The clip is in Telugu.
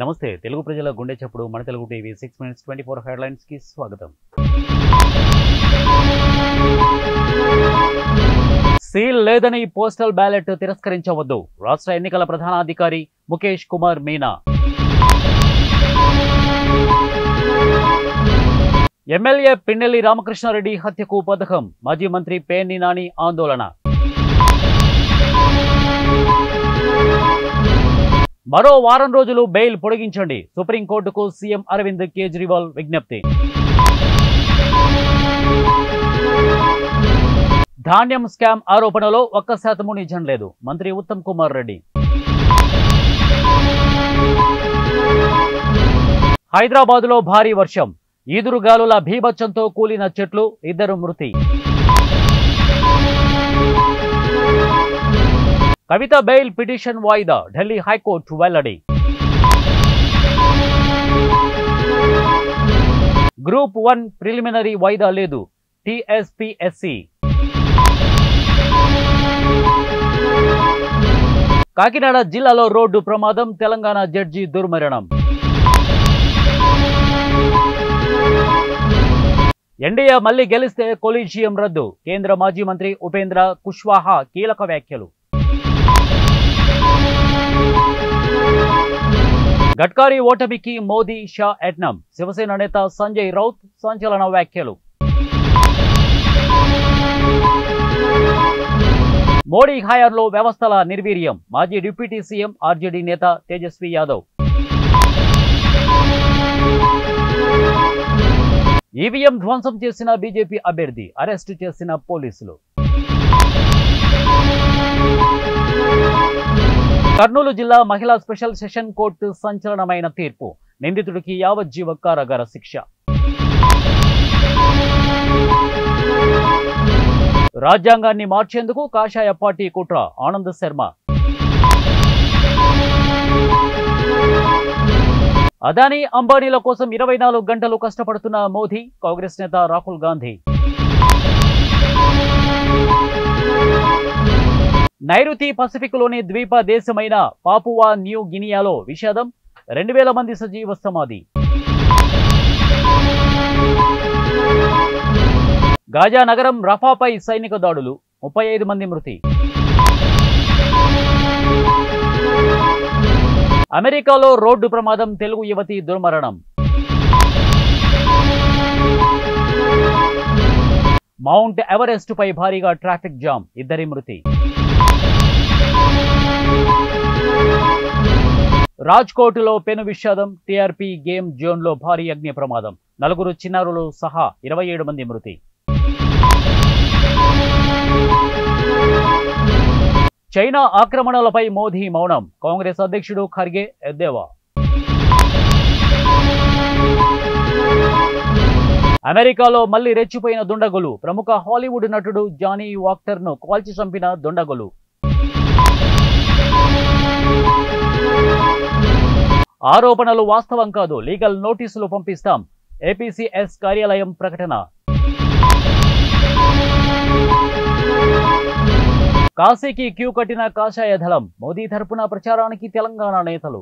నమస్తే తెలుగు ప్రజల గుండె చప్పుడు మన తెలుగు టీవీ 6 minutes 24 హెడ్లైన్స్ కి స్వాగతం. సీల్ లేదని పోస్టల్ బ్యాలెట్ తిరస్కరించవద్దు. రాష్ట్ర ఎన్నికల ప్రధానాధికారి ముఖేష్ కుమార్ మీనా. ఎమ్మెల్యే పిన్నెల్లి రామకృష్ణారెడ్డి హత్యకు పథకం. మాజీ మంత్రి పేర్ని నాని ఆందోళన. మరో వారం రోజులు బెయిల్ పొడిగించండి. సుప్రీంకోర్టుకు సీఎం అరవింద్ కేజ్రీవాల్ విజ్ఞప్తి. ధాన్యం స్కామ్ ఆరోపణలో 1% నిజం లేదు. మంత్రి ఉత్తమ్ కుమార్ రెడ్డి. హైదరాబాదులో భారీ వర్షం. ఈదురుగాలుల భీభత్సంతో కూలిన చెట్లు, 2 మృతి. కవిత బెయిల్ పిటిషన్ వాయిదా. ఢిల్లీ హైకోర్టు వెల్లడి. గ్రూప్ 1 ప్రిలిమినరీ వాయిదా లేదు. టీఎస్పీఎస్సీ. కాకినాడ జిల్లాలో రోడ్డు ప్రమాదం. తెలంగాణ జడ్జి దుర్మరణం. ఎన్డీఏ మళ్లీ గెలిస్తే కొలీజియం రద్దు. కేంద్ర మాజీ మంత్రి ఉపేంద్ర కుష్వాహా కీలక వ్యాఖ్యలు. గడ్కరీ ఓటమికి మోదీ షా యత్నం. శివసేన నేత సంజయ్ రౌత్ సంచలన వ్యాఖ్యలు. మోడీ హయాంలో వ్యవస్థల నిర్వీర్యం. మాజీ డిప్యూటీ సీఎం ఆర్జేడీ నేత తేజస్వి యాదవ్. ఈవీఎం ధ్వంసం చేసిన బీజేపీ అభ్యర్థి అరెస్టు చేసిన పోలీసులు. కర్నూలు జిల్లా మహిళా స్పెషల్ సెషన్ కోర్టు సంచలనమైన తీర్పు. నిందితుడికి యావజ్జీవ కారాగార శిక్ష. రాజ్యాంగాన్ని మార్చేందుకు కాషాయ పార్టీ కుట్ర. ఆనంద్ శర్మ. అదానీ అంబానీల కోసం 24 గంటలు కష్టపడుతున్న మోదీ. కాంగ్రెస్ నేత రాహుల్ గాంధీ. నైరుతి పసిఫిక్లోని ద్వీప దేశమైన పాపువా న్యూ గినియాలో విషాదం. 2000 మంది సజీవ సమాధి. గాజా నగరం రఫాపై సైనిక దాడులు. 35 మంది మృతి. అమెరికాలో రోడ్డు ప్రమాదం. తెలుగు యువతి దుర్మరణం. మౌంట్ ఎవరెస్ట్ పై భారీగా ట్రాఫిక్ జామ్. 2 మృతి. రాజ్కోట్లో పెను విషాదం. టీఆర్పీ గేమ్ జోన్లో భారీ అగ్ని ప్రమాదం. 4 చిన్నారులు సహా 27 మంది మృతి. చైనా ఆక్రమణలపై మోదీ మౌనం. కాంగ్రెస్ అధ్యక్షుడు ఖర్గే ఎద్దేవా. అమెరికాలో మళ్లీ రెచ్చిపోయిన దుండగులు. ప్రముఖ హాలీవుడ్ నటుడు జానీ వాక్టర్ను కాల్చి చంపిన దుండగులు. ఆరోపణలు వాస్తవం కాదు. లీగల్ నోటీసులు పంపిస్తాం. ఏపీసీఎస్ కార్యాలయం ప్రకటన. కాశీకి క్యూ కట్టిన కాషాయ దళం. మోదీ తరపున ప్రచారానికి తెలంగాణ నేతలు.